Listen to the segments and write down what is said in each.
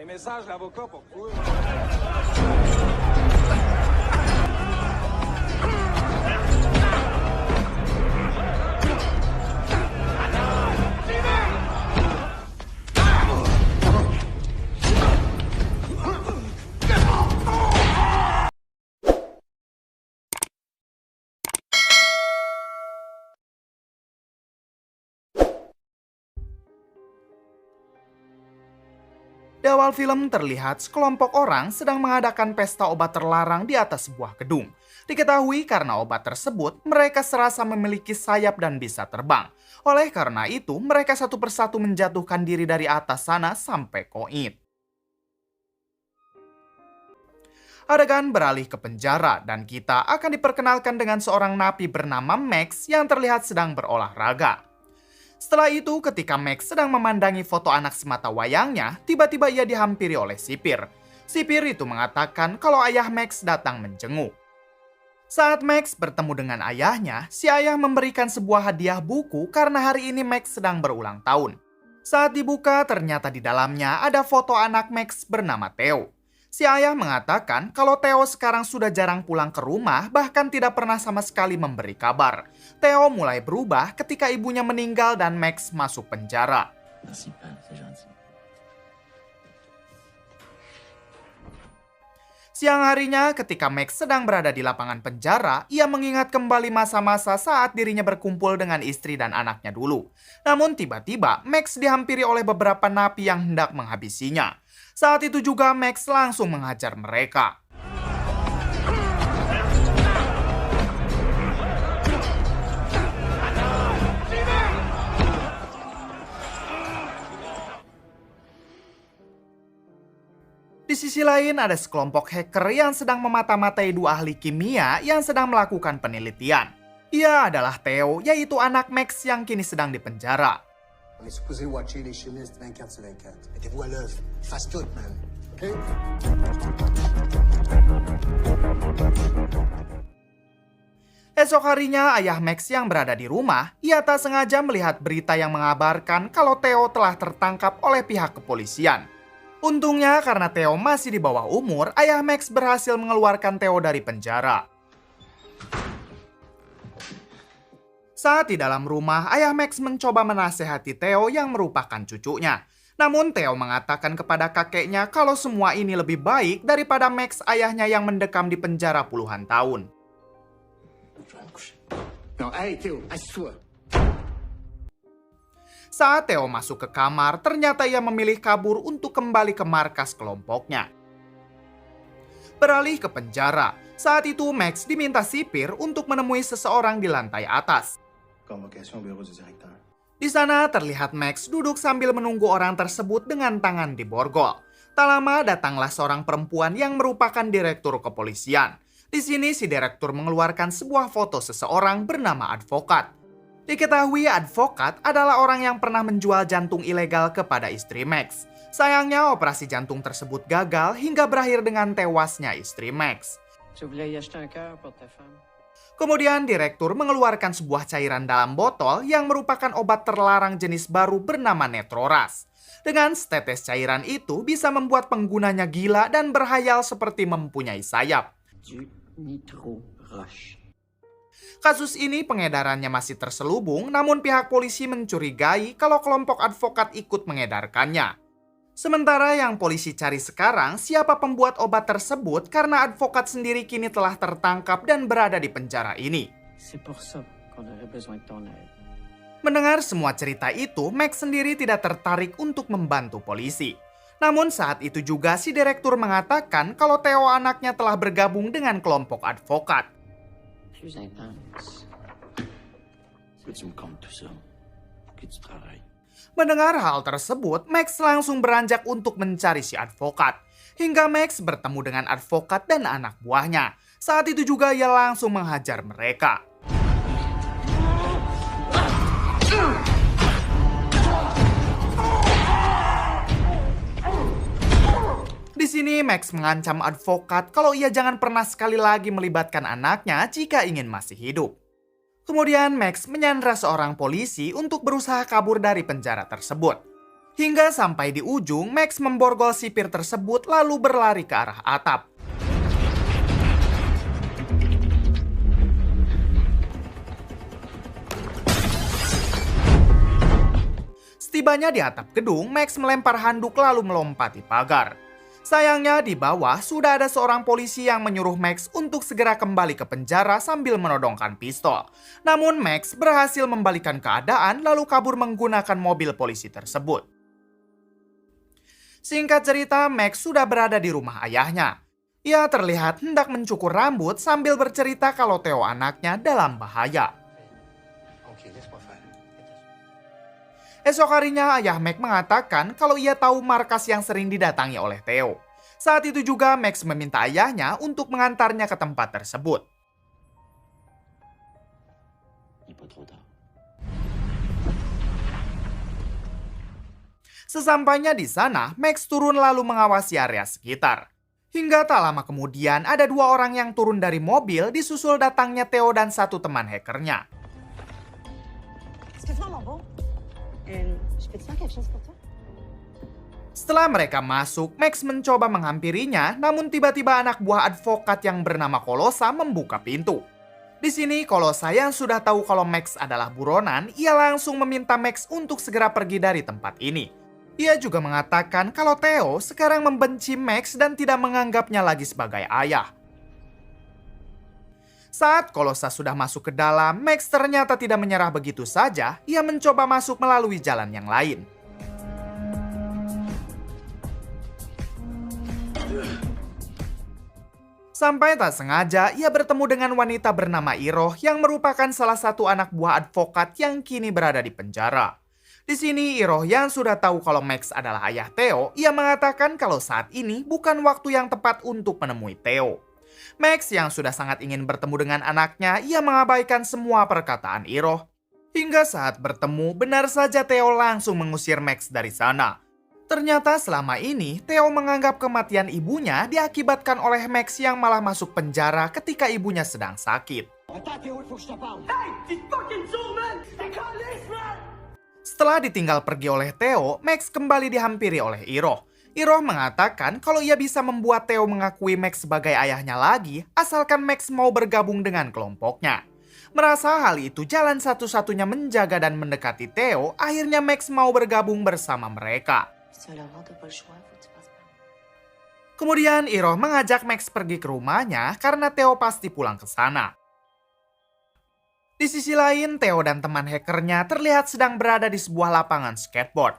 Les messages, l'avocat, pourquoi? Di awal film terlihat sekelompok orang sedang mengadakan pesta obat terlarang di atas sebuah gedung. Diketahui karena obat tersebut mereka serasa memiliki sayap dan bisa terbang. Oleh karena itu mereka satu persatu menjatuhkan diri dari atas sana sampai koit. Adegan beralih ke penjara dan kita akan diperkenalkan dengan seorang napi bernama Max yang terlihat sedang berolahraga. Setelah itu, ketika Max sedang memandangi foto anak semata wayangnya, tiba-tiba ia dihampiri oleh sipir. Sipir itu mengatakan kalau ayah Max datang menjenguk. Saat Max bertemu dengan ayahnya, si ayah memberikan sebuah hadiah buku karena hari ini Max sedang berulang tahun. Saat dibuka, ternyata di dalamnya ada foto anak Max bernama Theo. Si ayah mengatakan kalau Theo sekarang sudah jarang pulang ke rumah, bahkan tidak pernah sama sekali memberi kabar. Theo mulai berubah ketika ibunya meninggal dan Max masuk penjara. Merci, Père, c'est gentil. Siang harinya ketika Max sedang berada di lapangan penjara, ia mengingat kembali masa-masa saat dirinya berkumpul dengan istri dan anaknya dulu. Namun tiba-tiba Max dihampiri oleh beberapa napi yang hendak menghabisinya. Saat itu juga Max langsung menghajar mereka. Di sisi lain ada sekelompok hacker yang sedang memata-matai dua ahli kimia yang sedang melakukan penelitian. Ia adalah Theo, yaitu anak Max yang kini sedang dipenjara. On est supposé watcher les chimistes 24/24. Mettez-vous à l'œuvre. Fasse tout, man. OK? Esok harinya ayah Max yang berada di rumah, ia tak sengaja melihat berita yang mengabarkan kalau Theo telah tertangkap oleh pihak kepolisian. Untungnya karena Theo masih di bawah umur, ayah Max berhasil mengeluarkan Theo dari penjara. Saat di dalam rumah, ayah Max mencoba menasehati Theo yang merupakan cucunya. Namun Theo mengatakan kepada kakeknya kalau semua ini lebih baik daripada Max ayahnya yang mendekam di penjara puluhan tahun. Non, hey, Théo, assis-toi. Saat Theo masuk ke kamar, ternyata ia memilih kabur untuk kembali ke markas kelompoknya. Beralih ke penjara, saat itu Max diminta sipir untuk menemui seseorang di lantai atas. Convocation au bureau du directeur. Di sana terlihat Max duduk sambil menunggu orang tersebut dengan tangan di borgol. Tak lama datanglah seorang perempuan yang merupakan direktur kepolisian. Di sini si direktur mengeluarkan sebuah foto seseorang bernama advokat. Diketahui advokat adalah orang yang pernah menjual jantung ilegal kepada istri Max. Sayangnya operasi jantung tersebut gagal hingga berakhir dengan tewasnya istri Max. Tu voulais y acheter un cœur pour ta femme? Kemudian direktur mengeluarkan sebuah cairan dalam botol yang merupakan obat terlarang jenis baru bernama Netroras. Dengan setetes cairan itu bisa membuat penggunanya gila dan berhayal seperti mempunyai sayap. Du nitro rush. Kasus ini pengedarannya masih terselubung, namun pihak polisi mencurigai kalau kelompok advokat ikut mengedarkannya. Sementara yang polisi cari sekarang siapa pembuat obat tersebut karena advokat sendiri kini telah tertangkap dan berada di penjara ini. C'est pour ça qu'on aurait besoin de ton aide. Mendengar semua cerita itu, Max sendiri tidak tertarik untuk membantu polisi. Namun saat itu juga si direktur mengatakan kalau Theo anaknya telah bergabung dengan kelompok advokat. Plus intense. Peux-tu me comptes tout ça? Que tu travailles. Mendengar hal tersebut, Max langsung beranjak untuk mencari si advokat. Hingga Max bertemu dengan advokat dan anak buahnya. Saat itu juga ia langsung menghajar mereka. Di sini Max mengancam advokat kalau ia jangan pernah sekali lagi melibatkan anaknya jika ingin masih hidup. Kemudian Max menyandra seorang polisi untuk berusaha kabur dari penjara tersebut. Hingga sampai di ujung, Max memborgol sipir tersebut lalu berlari ke arah atap. Setibanya di atap gedung, Max melempar handuk lalu melompati pagar. Sayangnya di bawah sudah ada seorang polisi yang menyuruh Max untuk segera kembali ke penjara sambil menodongkan pistol. Namun Max berhasil membalikan keadaan lalu kabur menggunakan mobil polisi tersebut. Singkat cerita, Max sudah berada di rumah ayahnya. Ia terlihat hendak mencukur rambut sambil bercerita kalau Theo anaknya dalam bahaya. Ok, laisse-moi faire. Esok harinya ayah Max mengatakan kalau ia tahu markas yang sering didatangi oleh Theo. Saat itu juga Max meminta ayahnya untuk mengantarnya ke tempat tersebut. Il n'est pas trop tard. Sesampainya di sana, Max turun lalu mengawasi area sekitar. Hingga tak lama kemudian ada dua orang yang turun dari mobil disusul datangnya Theo dan satu teman hackernya. Excuse-moi, mon beau. Je peux te faire quelque chose pour toi? Setelah mereka masuk, Max mencoba menghampirinya, namun tiba-tiba anak buah advokat yang bernama Kolosa membuka pintu. Di sini, Kolosa yang sudah tahu kalau Max adalah buronan, ia langsung meminta Max untuk segera pergi dari tempat ini. Ia juga mengatakan kalau Theo sekarang membenci Max dan tidak menganggapnya lagi sebagai ayah. Saat Kolosa sudah masuk ke dalam, Max ternyata tidak menyerah begitu saja. Ia mencoba masuk melalui jalan yang lain. Sampai tak sengaja, ia bertemu dengan wanita bernama Iroh yang merupakan salah satu anak buah advokat yang kini berada di penjara. Di sini Iroh yang sudah tahu kalau Max adalah ayah Theo, ia mengatakan kalau saat ini bukan waktu yang tepat untuk menemui Theo. Max yang sudah sangat ingin bertemu dengan anaknya, ia mengabaikan semua perkataan Iroh. Hingga saat bertemu, benar saja Theo langsung mengusir Max dari sana. Ternyata selama ini, Theo menganggap kematian ibunya diakibatkan oleh Max yang malah masuk penjara ketika ibunya sedang sakit. Setelah ditinggal pergi oleh Theo, Max kembali dihampiri oleh Iroh. Iroh mengatakan kalau ia bisa membuat Theo mengakui Max sebagai ayahnya lagi, asalkan Max mau bergabung dengan kelompoknya. Merasa hal itu jalan satu-satunya menjaga dan mendekati Theo, akhirnya Max mau bergabung bersama mereka. Kemudian Iroh mengajak Max pergi ke rumahnya karena Theo pasti pulang ke sana. Di sisi lain, Theo dan teman hackernya terlihat sedang berada di sebuah lapangan skateboard.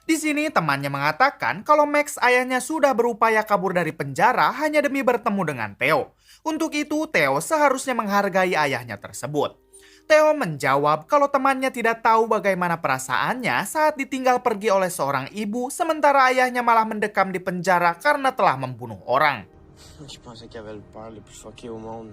Di sini temannya mengatakan kalau Max ayahnya sudah berupaya kabur dari penjara hanya demi bertemu dengan Theo. Untuk itu, Theo seharusnya menghargai ayahnya tersebut. Theo menjawab kalau temannya tidak tahu bagaimana perasaannya saat ditinggal pergi oleh seorang ibu, sementara ayahnya malah mendekam di penjara karena telah membunuh orang. Je pensais qu'il y avait le père le plus fucké au monde.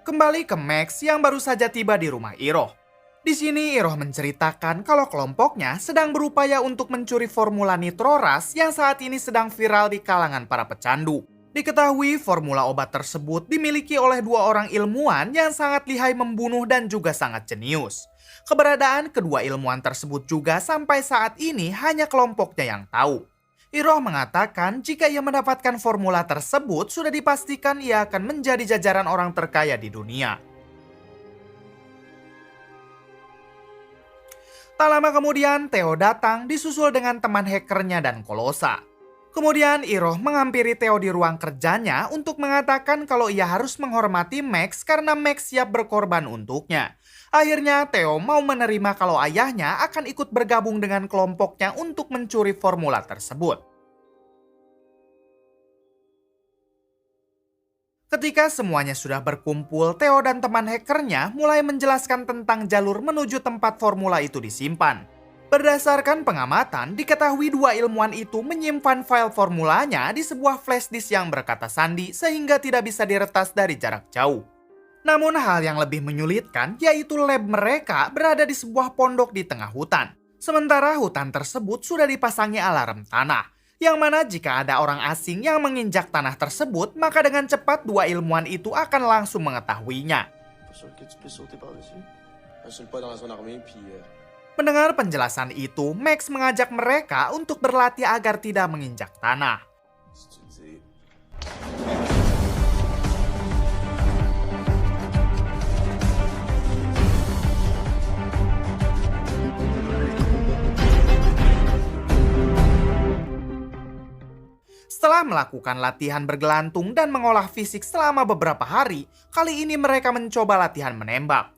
Kembali ke Max yang baru saja tiba di rumah Iroh. Di sini Iroh menceritakan kalau kelompoknya sedang berupaya untuk mencuri formula nitroras yang saat ini sedang viral di kalangan para pecandu. Diketahui formula obat tersebut dimiliki oleh dua orang ilmuwan yang sangat lihai membunuh dan juga sangat jenius. Keberadaan kedua ilmuwan tersebut juga sampai saat ini hanya kelompoknya yang tahu. Iroh mengatakan jika ia mendapatkan formula tersebut sudah dipastikan ia akan menjadi jajaran orang terkaya di dunia. Tak lama kemudian, Theo datang disusul dengan teman hackernya dan Kolosa. Kemudian Iroh menghampiri Theo di ruang kerjanya untuk mengatakan kalau ia harus menghormati Max karena Max siap berkorban untuknya. Akhirnya Theo mau menerima kalau ayahnya akan ikut bergabung dengan kelompoknya untuk mencuri formula tersebut. Ketika semuanya sudah berkumpul, Theo dan teman hackernya mulai menjelaskan tentang jalur menuju tempat formula itu disimpan. Berdasarkan pengamatan, diketahui dua ilmuwan itu menyimpan file formulanya di sebuah flash disk yang berkata sandi sehingga tidak bisa diretas dari jarak jauh. Namun hal yang lebih menyulitkan yaitu lab mereka berada di sebuah pondok di tengah hutan. Sementara hutan tersebut sudah dipasangi alarm tanah. Yang mana jika ada orang asing yang menginjak tanah tersebut, maka dengan cepat dua ilmuwan itu akan langsung mengetahuinya. Pas sûr que tu peux sauter par-dessus? sur le pas dans son armée, puis Mendengar penjelasan itu, Max mengajak mereka untuk berlatih agar tidak menginjak tanah. Si tu dis. Setelah melakukan latihan bergelantung dan mengolah fisik selama beberapa hari, kali ini mereka mencoba latihan menembak.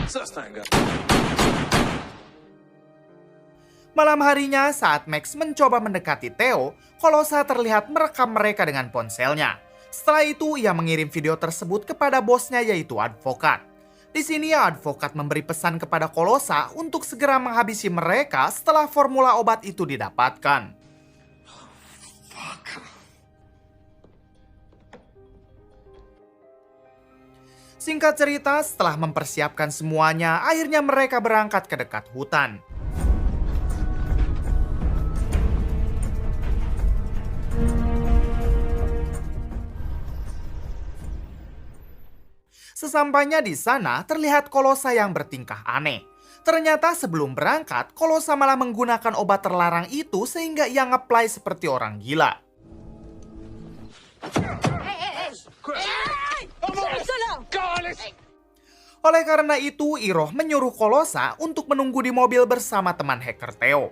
Ça, c'est un gars. Malam harinya, saat Max mencoba mendekati Theo, Colossa terlihat merekam mereka dengan ponselnya. Setelah itu, ia mengirim video tersebut kepada bosnya yaitu advokat. Di sini, advokat memberi pesan kepada Colossa untuk segera menghabisi mereka setelah formula obat itu didapatkan. Singkat cerita, setelah mempersiapkan semuanya, akhirnya mereka berangkat ke dekat hutan. Sesampainya di sana, terlihat Colossa yang bertingkah aneh. Ternyata sebelum berangkat, Colossa malah menggunakan obat terlarang itu sehingga ia ngeplay seperti orang gila. Oleh karena itu, Iroh menyuruh Colossa untuk menunggu di mobil bersama teman hacker Theo.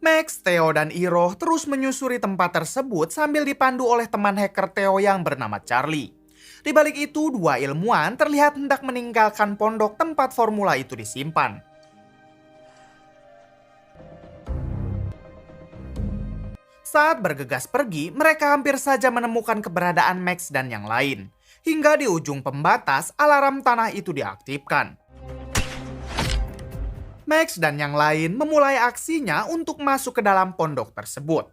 Max, Theo, dan Iroh terus menyusuri tempat tersebut sambil dipandu oleh teman hacker Theo yang bernama Charlie. Di balik itu, dua ilmuwan terlihat hendak meninggalkan pondok tempat formula itu disimpan. Saat bergegas pergi, mereka hampir saja menemukan keberadaan Max dan yang lain. Hingga di ujung pembatas, alarm tanah itu diaktifkan. Max dan yang lain memulai aksinya untuk masuk ke dalam pondok tersebut.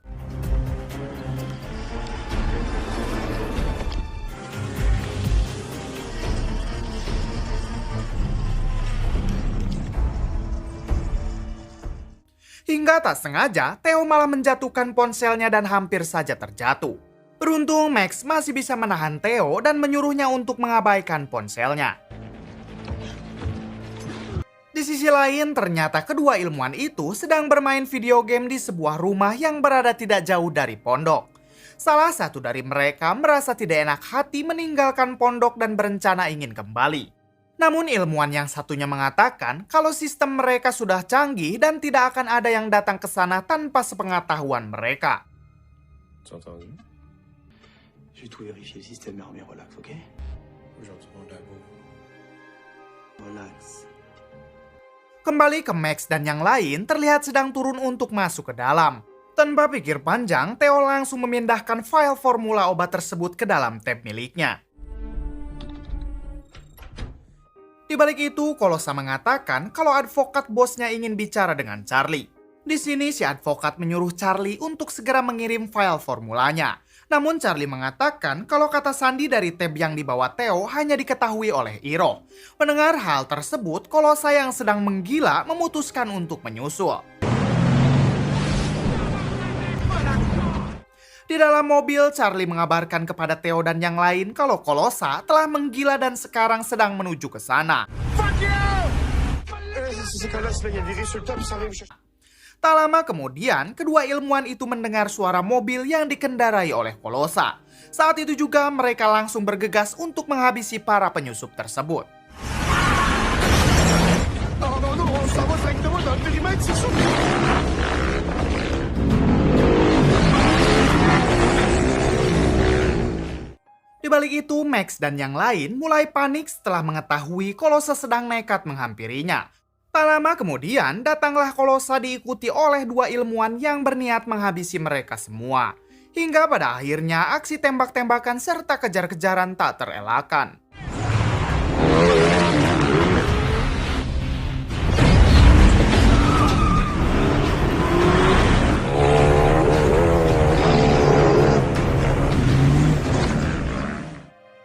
Hingga tak sengaja, Theo malah menjatuhkan ponselnya dan hampir saja terjatuh. Beruntung Max masih bisa menahan Theo dan menyuruhnya untuk mengabaikan ponselnya. Di sisi lain, ternyata kedua ilmuwan itu sedang bermain video game di sebuah rumah yang berada tidak jauh dari pondok. Salah satu dari mereka merasa tidak enak hati meninggalkan pondok dan berencana ingin kembali. Namun ilmuwan yang satunya mengatakan kalau sistem mereka sudah canggih dan tidak akan ada yang datang ke sana tanpa sepengetahuan mereka. Tu as entendu? J'ai tout vérifié le système armé, relax, ok? Relax. Kembali ke Max dan yang lain terlihat sedang turun untuk masuk ke dalam. Tanpa pikir panjang, Theo langsung memindahkan file formula obat tersebut ke dalam tab miliknya. Di balik itu, Colossa mengatakan kalau advokat bosnya ingin bicara dengan Charlie. Di sini si advokat menyuruh Charlie untuk segera mengirim file formulanya. Namun Charlie mengatakan kalau kata sandi dari tab yang dibawa Theo hanya diketahui oleh Iroh. Mendengar hal tersebut, Colossa yang sedang menggila memutuskan untuk menyusul. Di dalam mobil, Charlie mengabarkan kepada Theo dan yang lain kalau Colossa telah menggila dan sekarang sedang menuju ke sana. Tak lama kemudian, kedua ilmuwan itu mendengar suara mobil yang dikendarai oleh Colossa. Saat itu juga mereka langsung bergegas untuk menghabisi para penyusup tersebut. Di balik itu, Max dan yang lain mulai panik setelah mengetahui Colossa sedang nekat menghampirinya. Tak lama kemudian, datanglah Colossa diikuti oleh dua ilmuwan yang berniat menghabisi mereka semua. Hingga pada akhirnya aksi tembak-tembakan serta kejar-kejaran tak terelakkan.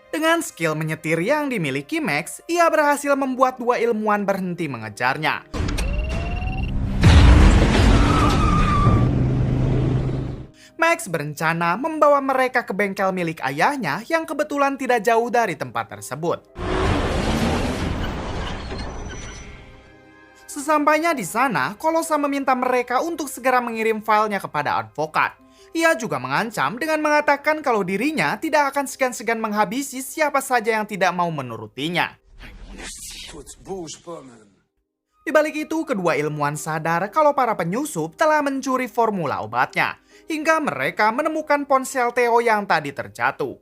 Dengan Dengan skill menyetir yang dimiliki Max, ia berhasil membuat dua ilmuwan berhenti mengejarnya. Max berencana membawa mereka ke bengkel milik ayahnya yang kebetulan tidak jauh dari tempat tersebut. Sesampainya di sana, Colossa meminta mereka untuk segera mengirim filenya kepada advokat. Ia juga mengancam dengan mengatakan kalau dirinya tidak akan segan-segan menghabisi siapa saja yang tidak mau menurutinya. Di balik itu, kedua ilmuwan sadar kalau para penyusup telah mencuri formula obatnya, hingga mereka menemukan ponsel Theo yang tadi terjatuh.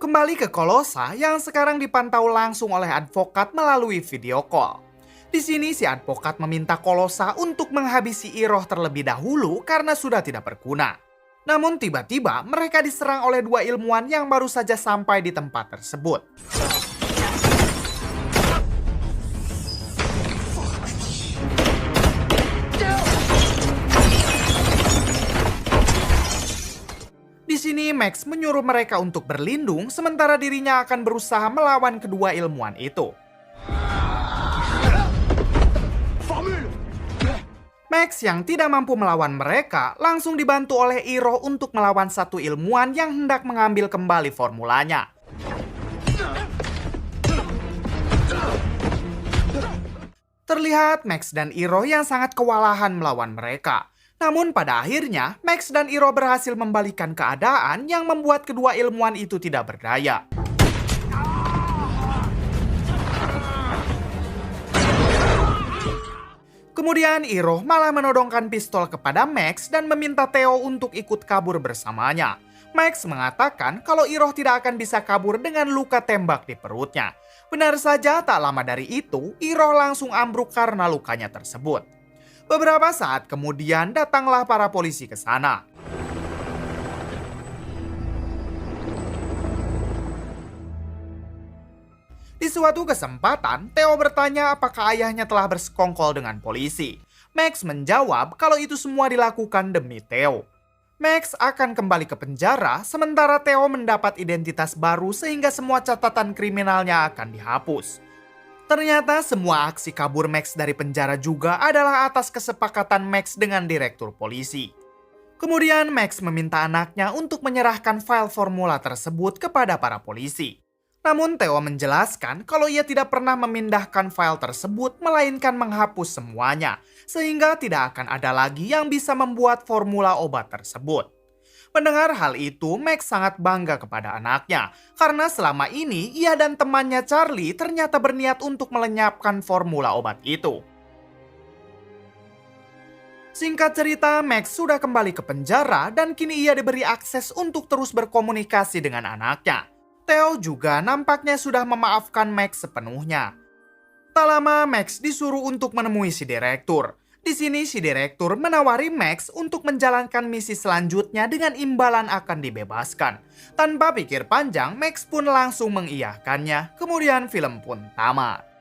Kembali ke Colossa yang sekarang dipantau langsung oleh advokat melalui video call. Di sini si advokat meminta Colossa untuk menghabisi Iroh terlebih dahulu karena sudah tidak berguna. Namun tiba-tiba mereka diserang oleh dua ilmuwan yang baru saja sampai di tempat tersebut. Di sini Max menyuruh mereka untuk berlindung sementara dirinya akan berusaha melawan kedua ilmuwan itu. Max yang tidak mampu melawan mereka langsung dibantu oleh Iroh untuk melawan satu ilmuwan yang hendak mengambil kembali formulanya. Terlihat Max dan Iroh yang sangat kewalahan melawan mereka. Namun pada akhirnya Max dan Iroh berhasil membalikan keadaan yang membuat kedua ilmuwan itu tidak berdaya. Kemudian Iroh malah menodongkan pistol kepada Max dan meminta Theo untuk ikut kabur bersamanya. Max mengatakan kalau Iroh tidak akan bisa kabur dengan luka tembak di perutnya. Benar saja, tak lama dari itu, Iroh langsung ambruk karena lukanya tersebut. Beberapa saat kemudian datanglah para polisi ke sana. Di suatu kesempatan, Theo bertanya apakah ayahnya telah bersekongkol dengan polisi. Max menjawab kalau itu semua dilakukan demi Theo. Max akan kembali ke penjara, sementara Theo mendapat identitas baru sehingga semua catatan kriminalnya akan dihapus. Ternyata semua aksi kabur Max dari penjara juga adalah atas kesepakatan Max dengan direktur polisi. Kemudian Max meminta anaknya untuk menyerahkan file formula tersebut kepada para polisi. Namun Theo menjelaskan kalau ia tidak pernah memindahkan file tersebut melainkan menghapus semuanya, sehingga tidak akan ada lagi yang bisa membuat formula obat tersebut. Mendengar hal itu, Max sangat bangga kepada anaknya, karena selama ini ia dan temannya Charlie ternyata berniat untuk melenyapkan formula obat itu. Singkat cerita, Max sudah kembali ke penjara dan kini ia diberi akses untuk terus berkomunikasi dengan anaknya. Theo juga nampaknya sudah memaafkan Max sepenuhnya. Tak lama Max disuruh untuk menemui si direktur. Di sini si direktur menawari Max untuk menjalankan misi selanjutnya dengan imbalan akan dibebaskan. Tanpa pikir panjang, Max pun langsung mengiyakannya. Kemudian film pun tamat.